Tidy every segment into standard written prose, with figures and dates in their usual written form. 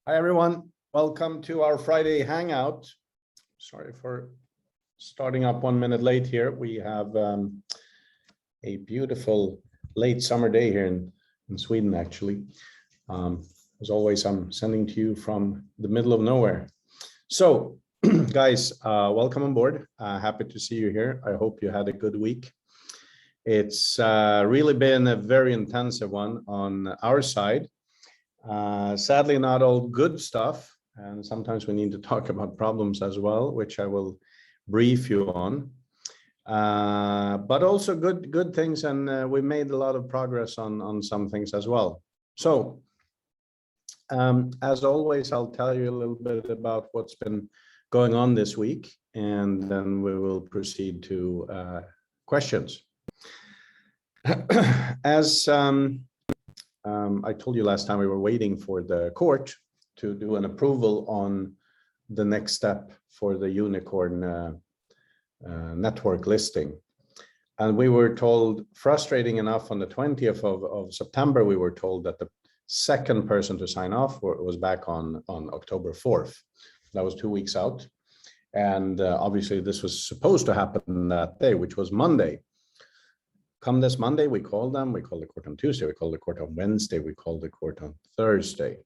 Hi, everyone. Welcome to our Friday Hangout. Sorry for starting up 1 minute late here. We have a beautiful late summer day here in Sweden, actually. As always, I'm sending to you from the middle of nowhere. So, guys, welcome on board. Happy to see you here. I hope you had a good week. It's really been a very intensive one on our side. Sadly, not all good stuff, and sometimes we need to talk about problems as well, which I will brief you on. But also good things, and we made a lot of progress on some things as well. So, as always, I'll tell you a little bit about what's been going on this week, and then we will proceed to questions. As I told you last time, we were waiting for the court to do an approval on the next step for the unicorn network listing. And we were told, frustrating enough, on the 20th of September, we were told that the second person to sign off was back on October 4th. That was 2 weeks out. And obviously this was supposed to happen that day, which was Monday. Come this Monday, we called them, we called the court on Tuesday, we called the court on Wednesday, we called the court on Thursday.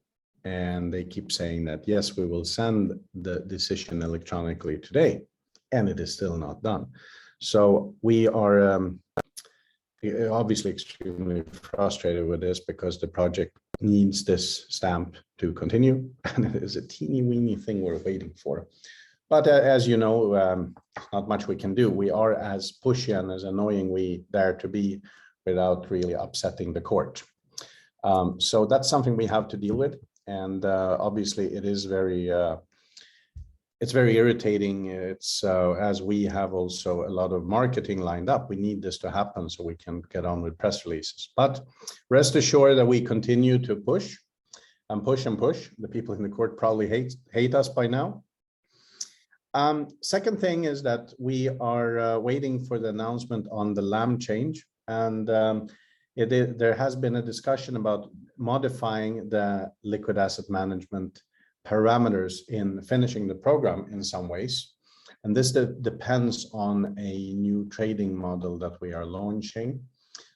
And they keep saying that, yes, we will send the decision electronically today. And it is still not done. So we are obviously extremely frustrated with this because the project needs this stamp to continue. And it is a teeny weeny thing we're waiting for. But as you know, not much we can do. We are as pushy and as annoying we dare to be without really upsetting the court. So that's something we have to deal with. And obviously it is it's very irritating. It's as we have also a lot of marketing lined up. We need this to happen so we can get on with press releases. But rest assured that we continue to push and push and push. The people in the court probably hate us by now. Second thing is that we are waiting for the announcement on the LAM change, and there has been a discussion about modifying the liquid asset management parameters in finishing the program in some ways, and this depends on a new trading model that we are launching.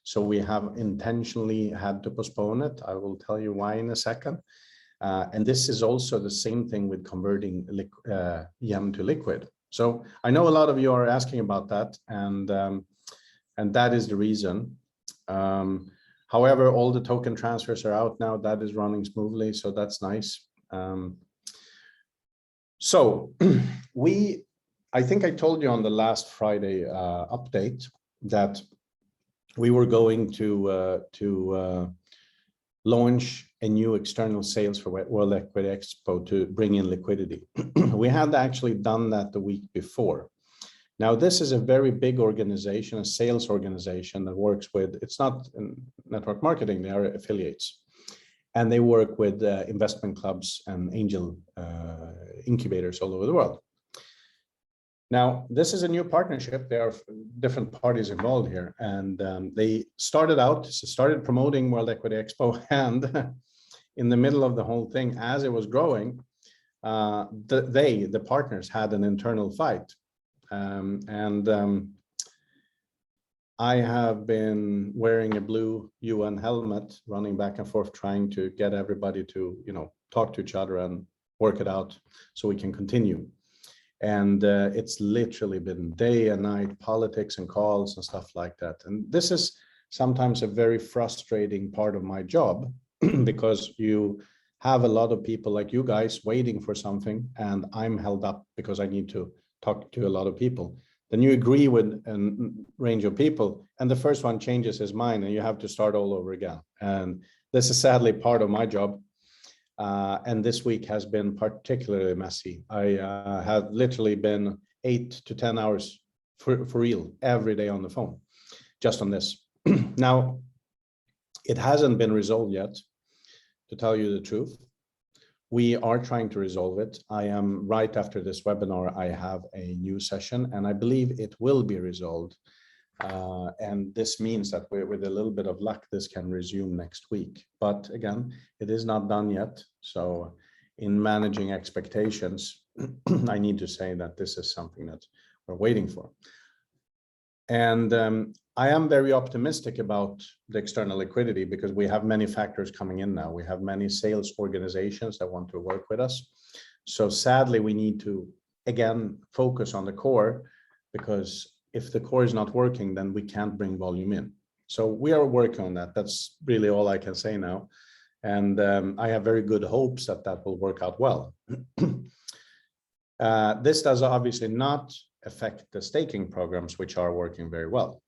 So we have intentionally had to postpone it. I will tell you why in a second. And this is also the same thing with converting YEM to liquid. So I know a lot of you are asking about that, and that is the reason. However, all the token transfers are out now. That is running smoothly, so that's nice. So I think I told you on the last Friday update that we were going to launch a new external sales for World Equity Expo to bring in liquidity. We had actually done that the week before. Now, this is a very big organization, a sales organization that works with, it's not network marketing, they are affiliates. And they work with investment clubs and angel incubators all over the world. Now, this is a new partnership. There are different parties involved here, and they started promoting World Equity Expo, and in the middle of the whole thing, as it was growing, the partners had an internal fight, and I have been wearing a blue UN helmet, running back and forth, trying to get everybody to, talk to each other and work it out so we can continue. And it's literally been day and night politics and calls and stuff like that. And this is sometimes a very frustrating part of my job because you have a lot of people like you guys waiting for something, and I'm held up because I need to talk to a lot of people. Then you agree with a range of people, and the first one changes his mind, and you have to start all over again. And this is sadly part of my job. And this week has been particularly messy. I have literally been 8 to 10 hours for real every day on the phone, just on this. Now, it hasn't been resolved yet, to tell you the truth. We are trying to resolve it. I am right after this webinar, I have a new session, and I believe it will be resolved. And this means that with a little bit of luck, this can resume next week. But again, it is not done yet. So in managing expectations, I need to say that this is something that we're waiting for. And I am very optimistic about the external liquidity because we have many factors coming in now. We have many sales organizations that want to work with us. So sadly, we need to, again, focus on the core, because if the core is not working, then we can't bring volume in. So we are working on that. That's really all I can say now. And I have very good hopes that that will work out well. This does obviously not affect the staking programs, which are working very well.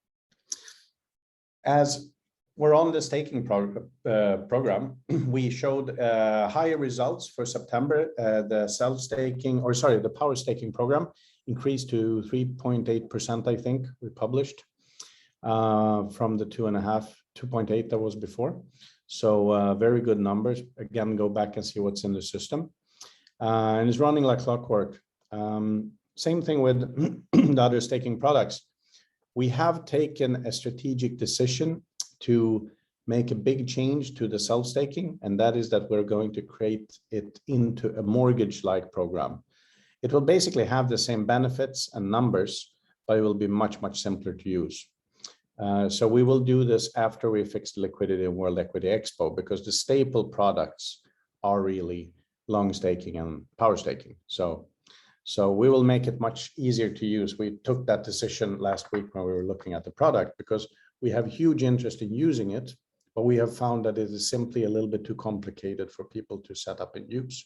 As we're on the staking program, we showed higher results for September. The self-staking, or sorry, the power staking program increased to 3.8%, I think we published, from the 2.8 that was before. So very good numbers. Again, go back and see what's in the system. And it's running like clockwork. Same thing with the other staking products. We have taken a strategic decision to make a big change to the self-staking, and that is that we're going to create it into a mortgage-like program. It will basically have the same benefits and numbers, but it will be much, much simpler to use. So we will do this after we fix the liquidity in World Equity Expo, because the staple products are really long staking and power staking. So we will make it much easier to use. We took that decision last week when we were looking at the product, because we have huge interest in using it, but we have found that it is simply a little bit too complicated for people to set up and use.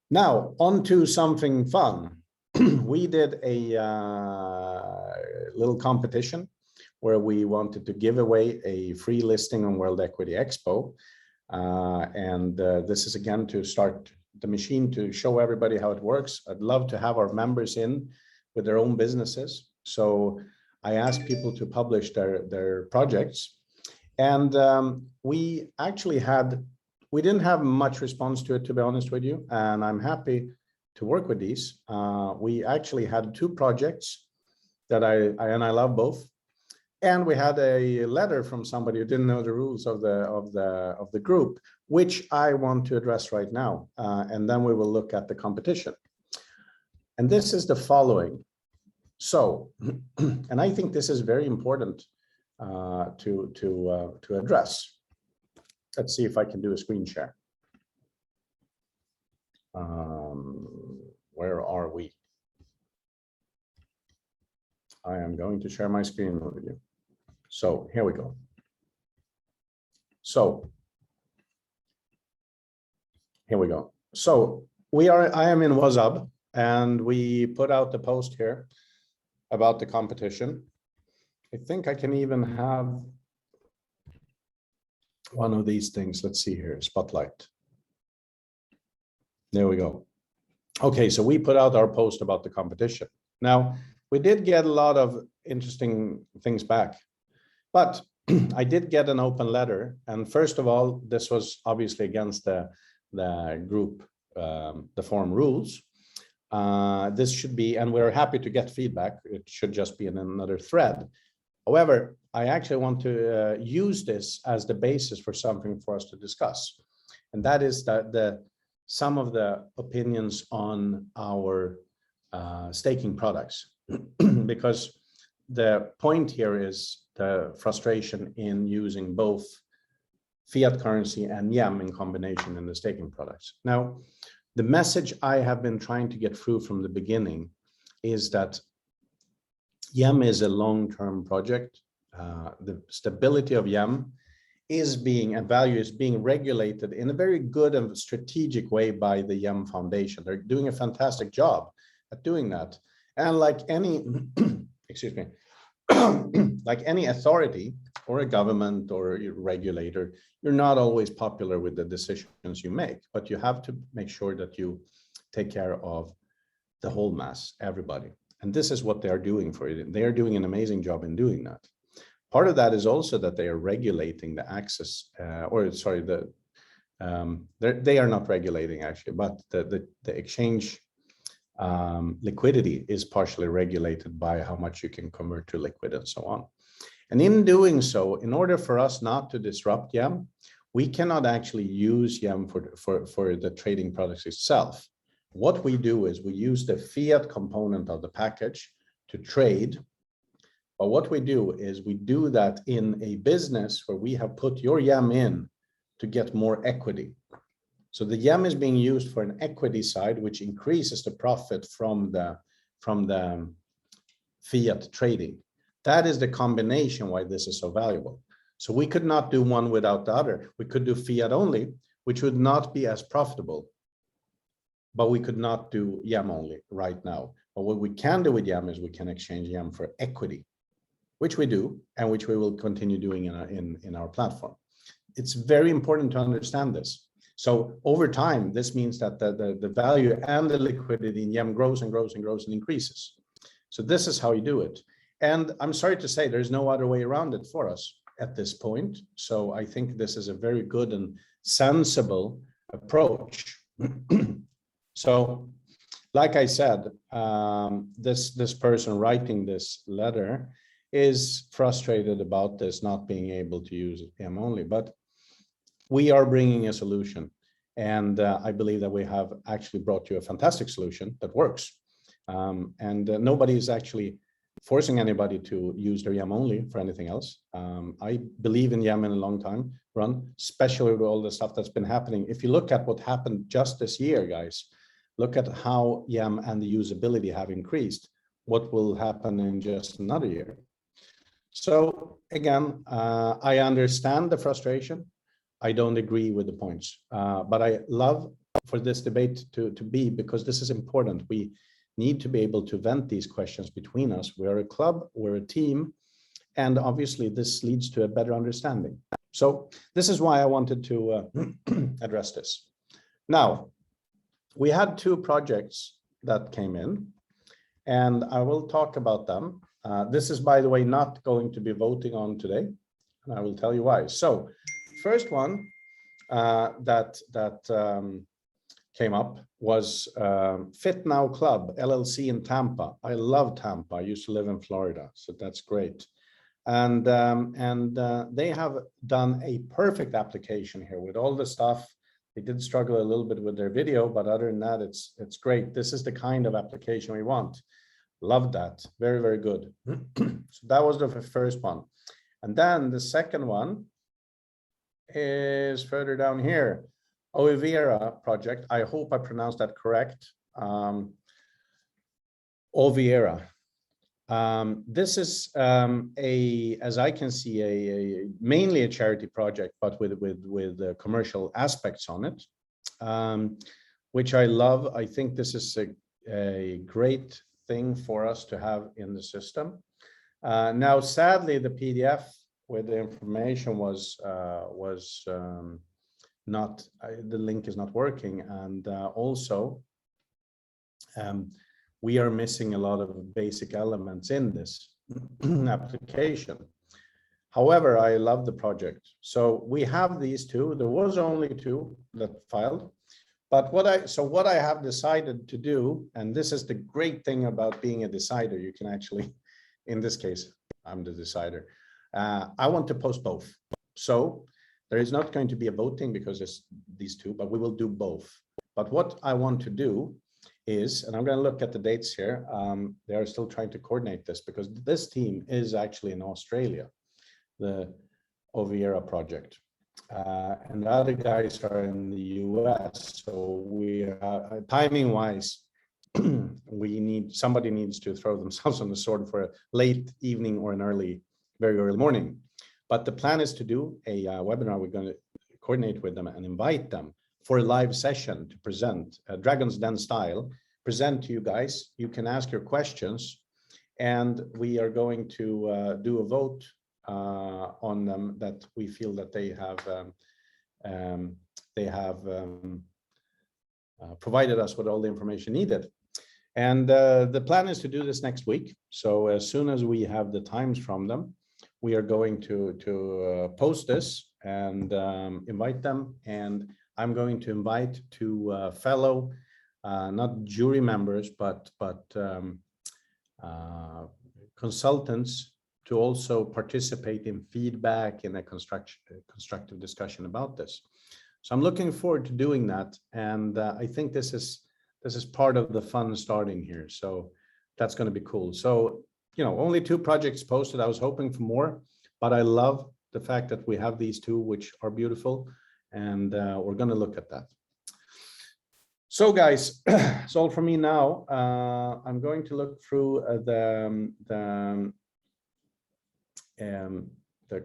Now on to something fun. We did a little competition where we wanted to give away a free listing on World Equity Expo. This is again to start the machine to show everybody how it works. I'd love to have our members in with their own businesses. So I asked people to publish their projects. And we actually we didn't have much response to it, to be honest with you. And I'm happy to work with these. We actually had 2 projects that I love both. And we had a letter from somebody who didn't know the rules of the group, which I want to address right now. And then we will look at the competition. And this is the following. So, and I think this is very important to address. Let's see if I can do a screen share. Where are we? I am going to share my screen with you. So here we go. So here we go. So I am in WhatsApp, and we put out the post here about the competition. I think I can even have one of these things. Let's see here, spotlight. There we go. Okay, so we put out our post about the competition. Now, we did get a lot of interesting things back, but I did get an open letter. And first of all, this was obviously against the group, the forum rules. This should be, and we're happy to get feedback. It should just be in another thread. However, I actually want to use this as the basis for something for us to discuss. And that is that some of the opinions on our staking products, because the point here is the frustration in using both fiat currency and YEM in combination in the staking products. Now, the message I have been trying to get through from the beginning is that YEM is a long-term project. The stability of YEM is being, and value is being regulated in a very good and strategic way by the YEM Foundation. They're doing a fantastic job at doing that. And like any, excuse me, like any authority or a government or a regulator, you're not always popular with the decisions you make, but you have to make sure that you take care of the whole mass, everybody. And this is what they are doing for you. They are doing an amazing job in doing that. Part of that is also that they are regulating the access, they are not regulating actually, but the exchange liquidity is partially regulated by how much you can convert to liquid and so on. And in doing so, in order for us not to disrupt YAM, we cannot actually use YAM for the trading products itself. What we do is we use the fiat component of the package to trade. But what we do is we do that in a business where we have put your YAM in to get more equity. So the YAM is being used for an equity side, which increases the profit from the fiat trading. That is the combination why this is so valuable. So we could not do one without the other. We could do fiat only, which would not be as profitable, but we could not do YAM only right now. But what we can do with YAM is we can exchange YAM for equity, which we do, and which we will continue doing in our platform. It's very important to understand this. So over time, this means that the value and the liquidity in YAM grows and grows and grows and increases. So this is how you do it. And I'm sorry to say there's no other way around it for us at this point. So I think this is a very good and sensible approach. So like I said, this person writing this letter is frustrated about this not being able to use YAM only, but we are bringing a solution. And I believe that we have actually brought you a fantastic solution that works. Nobody is actually forcing anybody to use their YAM only for anything else. I believe in YAM in a long time run, especially with all the stuff that's been happening. If you look at what happened just this year, guys, look at how YAM and the usability have increased. What will happen in just another year? So again, I understand the frustration. I don't agree with the points, but I love for this debate to be, because this is important. We need to be able to vent these questions between us. We're a club, we're a team, and obviously this leads to a better understanding. So this is why I wanted to address this. Now, we had two projects that came in, and I will talk about them. This is, by the way, not going to be voting on today, and I will tell you why. So first one that came up was Fit Now Club LLC in Tampa. I love Tampa. I used to live in Florida, so that's great. And they have done a perfect application here with all the stuff. They did struggle a little bit with their video, but other than that, it's great. This is the kind of application we want. Love that. Very, very good. So that was the first one. And then the second one is further down here. Ovieira project. I hope I pronounced that correct. Ovieira. This is as I can see, mainly a charity project, but with commercial aspects on it, which I love. I think this is a great thing for us to have in the system. Now, sadly, the PDF with the information was not, the link is not working, and also we are missing a lot of basic elements in this application. However, I love the project. So we have these two. There was only two that filed, but what I have decided to do, and this is the great thing about being a decider, you can actually, in this case, I'm the decider. I want to post both. So there is not going to be a voting because it's these two, but we will do both. But what I want to do is, and I'm going to look at the dates here. They are still trying to coordinate this because this team is actually in Australia, the Ovieira project. And the other guys are in the US. So we are, timing wise, somebody needs to throw themselves on the sword for a late evening or an very early morning. But the plan is to do a webinar. We're going to coordinate with them and invite them for a live session to present, Dragon's Den style, present to you guys. You can ask your questions, and we are going to do a vote on them that we feel that they have provided us with all the information needed. And the plan is to do this next week. So as soon as we have the times from them, we are going to post this and invite them. And I'm going to invite two fellow, not jury members, but consultants to also participate in feedback in a constructive discussion about this. So I'm looking forward to doing that, and I think this is part of the fun starting here. So that's going to be cool. So only 2 projects posted. I was hoping for more, but I love the fact that we have these 2, which are beautiful, and we're going to look at that. So guys, it's all from me now. I'm going to look through the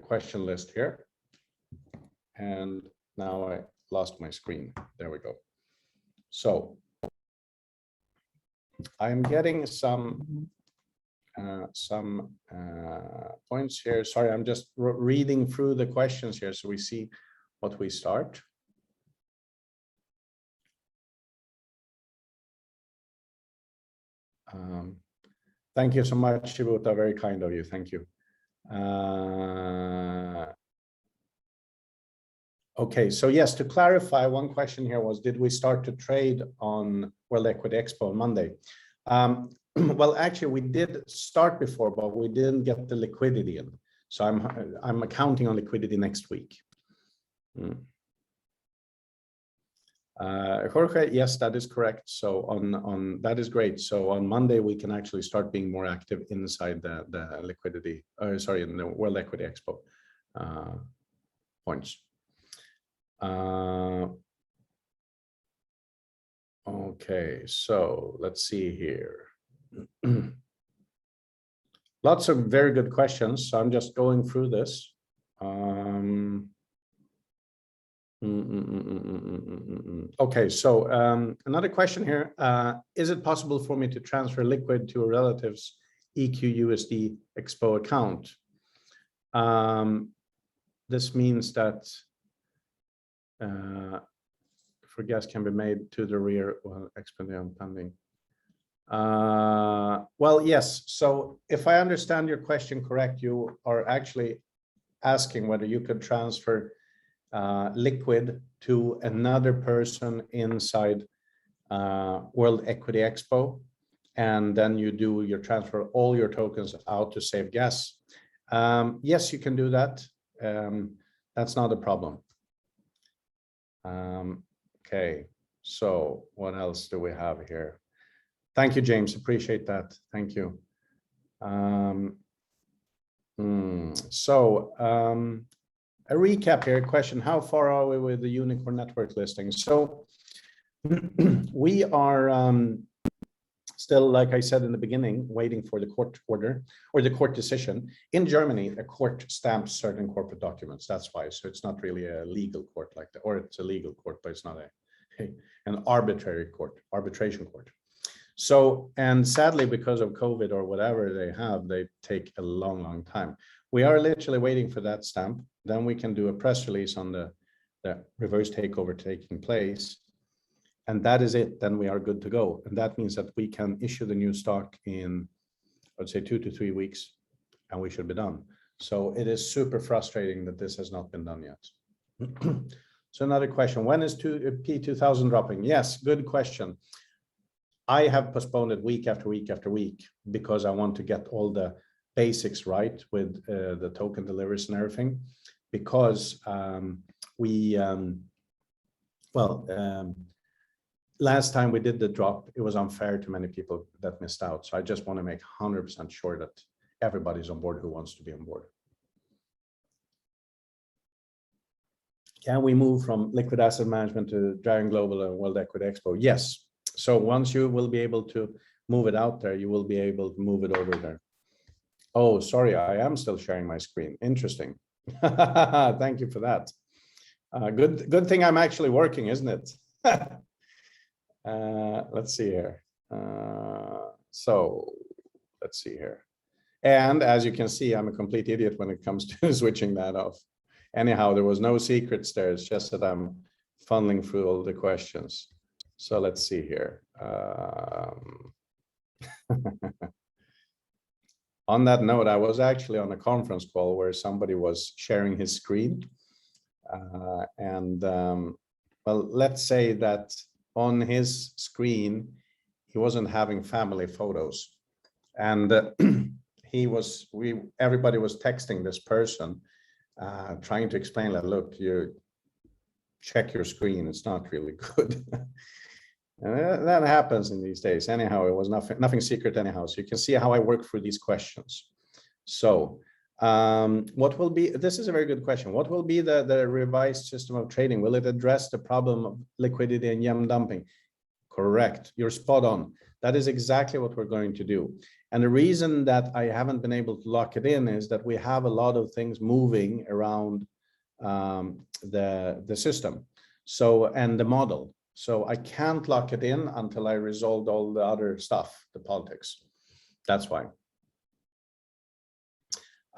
question list here, and now I lost my screen. There we go. So I'm getting some points here. Sorry, I'm just reading through the questions here so we see what we start. Thank you so much, Shibuta. Very kind of you. Thank you. Okay, so yes, to clarify, one question here was, did we start to trade on World Equity Expo on Monday? Well, actually, we did start before, but we didn't get the liquidity in. So I'm accounting on liquidity next week. Jorge, yes, that is correct. So on that is great. So on Monday we can actually start being more active inside the liquidity. Sorry, in the World Equity Expo points. Okay, so let's see here. Lots of very good questions. So I'm just going through this. Okay, so another question here. Is it possible for me to transfer liquid to a relative's EQUSD Expo account? This means that for gas can be made to the rear while expending pending. Well, yes. So if I understand your question correct, you are actually asking whether you could transfer liquid to another person inside World Equity Expo, and then you do your transfer all your tokens out to save gas. Yes, you can do that. That's not a problem. Okay, so what else do we have here? Thank you, James. Appreciate that. Thank you. A recap here, question, how far are we with the Unicorn Network listing? So we are still, like I said in the beginning, waiting for the court order or the court decision. In Germany, a court stamps certain corporate documents. That's why. So it's not really a legal court like that, or it's a legal court, but it's not an arbitrary court, arbitration court. So, and sadly, because of COVID or whatever they take a long, long time. We are literally waiting for that stamp. Then we can do a press release on the reverse takeover taking place. And that is it. Then we are good to go. And that means that we can issue the new stock in, I'd say 2 to 3 weeks, and we should be done. So it is super frustrating that this has not been done yet. So another question, when is P2000 dropping? Yes, good question. I have postponed it week after week after week because I want to get all the basics right with the token deliveries and everything, because last time we did the drop, it was unfair to many people that missed out. So I just want to make 100% sure that everybody's on board who wants to be on board. Can we move from liquid asset management to Dragon Global and World Equity Expo? Yes. So once you will be able to move it out there, you will be able to move it over there. Oh, sorry, I am still sharing my screen. Interesting. Thank you for that. Good thing I'm actually working, isn't it? Let's see here. So let's see here. And as you can see, I'm a complete idiot when it comes to switching that off. Anyhow, there was no secrets there. It's just that I'm funneling through all the questions. So let's see here. On that note, I was actually on a conference call where somebody was sharing his screen. Well, let's say that on his screen, he wasn't having family photos. And everybody was texting this person, trying to explain that, look, you check your screen, it's not really good. And that happens in these days. Anyhow, it was nothing secret anyhow. So you can see how I work through these questions. So what will be, this is a very good question. What will be the revised system of trading? Will it address the problem of liquidity and YEM dumping? Correct. You're spot on. That is exactly what we're going to do. And the reason that I haven't been able to lock it in is that we have a lot of things moving around the system. So, and the model. So I can't lock it in until I resolved all the other stuff, the politics. That's why.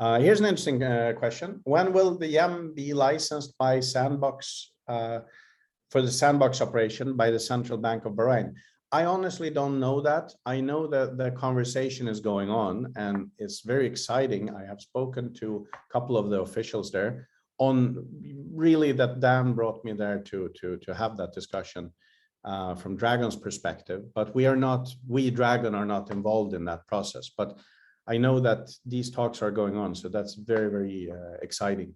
Here's an interesting question. When will the YEM be licensed by Sandbox for the Sandbox operation by the Central Bank of Bahrain? I honestly don't know that. I know that the conversation is going on and it's very exciting. I have spoken to a couple of the officials there on really that Dan brought me there to have that discussion from Dragon's perspective, but we Dragon are not involved in that process. But I know that these talks are going on, so that's very, very exciting.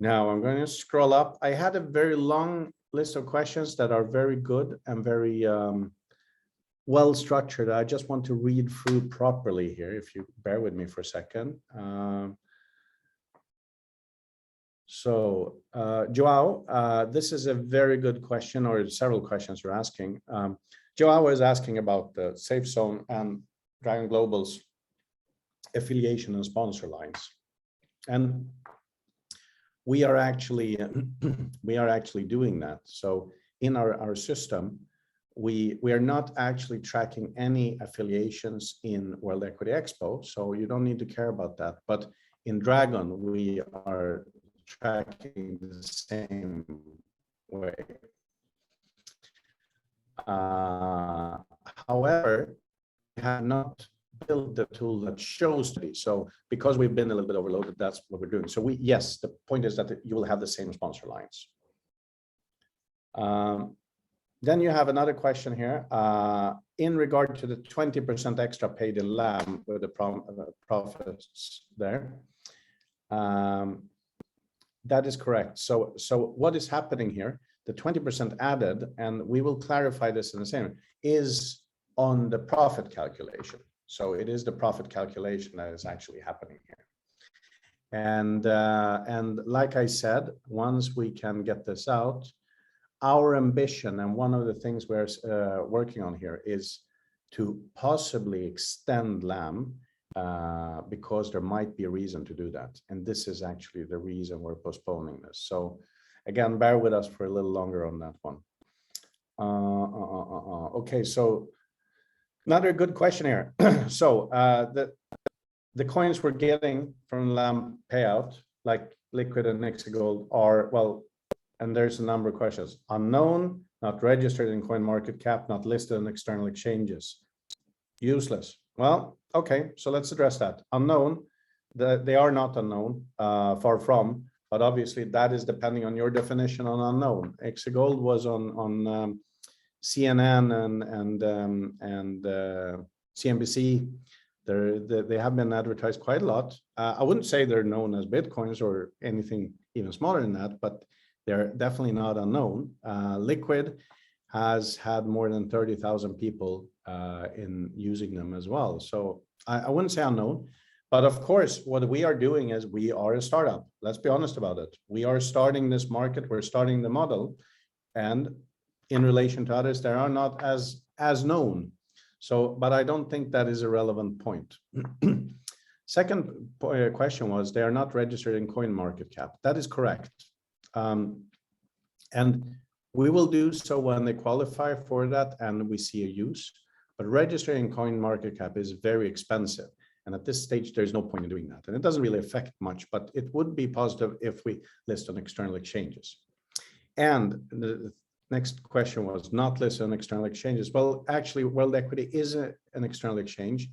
Now I'm going to scroll up. I had a very long list of questions that are very good and very well structured. I just want to read through properly here, if you bear with me for a second. Joao, this is a very good question, or several questions you're asking. Joao is asking about the Safe Zone and Dragon Global's affiliation and sponsor lines. And we are actually doing that. So in our system, we are not actually tracking any affiliations in World Equity Expo, so you don't need to care about that. But in Dragon, we are tracking the same way. However, we have not built the tool that shows to be. So because we've been a little bit overloaded, that's what we're doing. So yes, the point is that you will have the same sponsor lines. Then you have another question here in regard to the 20% extra paid in LAM with the profits there. That is correct. So what is happening here, the 20% added, and we will clarify this in the same, is on the profit calculation. So it is the profit calculation that is actually happening here. And like I said, once we can get this out, our ambition, and one of the things we're working on here, is to possibly extend LAM because there might be a reason to do that. And this is actually the reason we're postponing this. So again, bear with us for a little longer on that one. Okay, so another good question here. So the coins we're getting from LAM payout, like Liquid and Nexigold, are, well, and there's a number of questions. Unknown, not registered in CoinMarketCap, not listed on external exchanges. Useless. Well, okay, so let's address that. Unknown, they are not unknown, far from, but obviously that is depending on your definition on unknown. Nexigold was on CNN and CNBC. They have been advertised quite a lot. I wouldn't say they're known as Bitcoins or anything even smaller than that, but they're definitely not unknown. Liquid has had more than 30,000 people in using them as well. So I wouldn't say unknown, but of course, what we are doing is we are a startup. Let's be honest about it. We are starting this market, we're starting the model, and in relation to others, they are not as known. So, but I don't think that is a relevant point. Second question was, they are not registered in CoinMarketCap. That is correct. And we will do so when they qualify for that and we see a use. But registering CoinMarketCap is very expensive. And at this stage, there's no point in doing that. And it doesn't really affect much, but it would be positive if we list on external exchanges. And the next question was not listed on external exchanges. Well, actually, World Equity is an external exchange,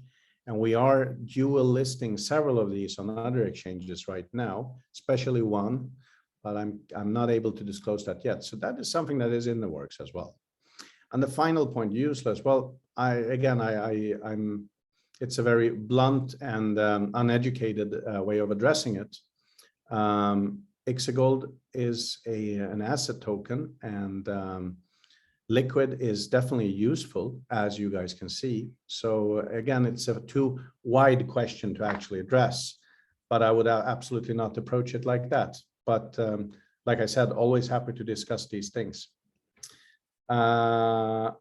and we are dual listing several of these on other exchanges right now, especially one, but I'm not able to disclose that yet. So that is something that is in the works as well. And the final point, useless. Well, I'm it's a very blunt and uneducated way of addressing it. Ixigold is an asset token, and liquid is definitely useful, as you guys can see. So again, it's a too wide question to actually address, but I would absolutely not approach it like that. But like I said, always happy to discuss these things. I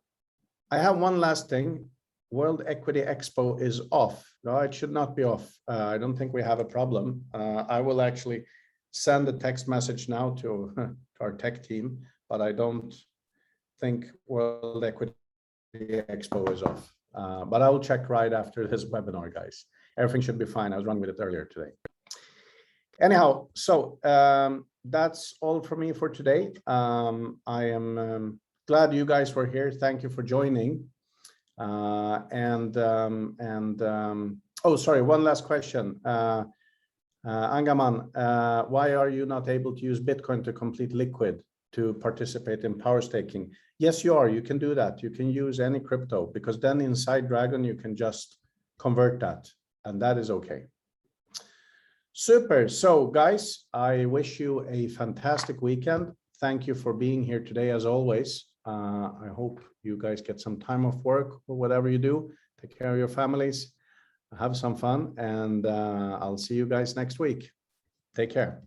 have one last thing. World Equity Expo is off. No, it should not be off. I don't think we have a problem. I will actually send a text message now to our tech team, but I don't think World Equity Expo is off. But I will check right after this webinar, guys. Everything should be fine. I was running with it earlier today. Anyhow, so that's all for me for today. I am glad you guys were here. Thank you for joining. Oh, sorry, one last question. Angaman, why are you not able to use Bitcoin to complete liquid to participate in power staking? Yes, you are. You can do that. You can use any crypto, because then inside Dragon, you can just convert that, and that is okay. Super. So guys, I wish you a fantastic weekend. Thank you for being here today, as always. I hope you guys get some time off work or whatever you do. Take care of your families, have some fun, and I'll see you guys next week. Take care.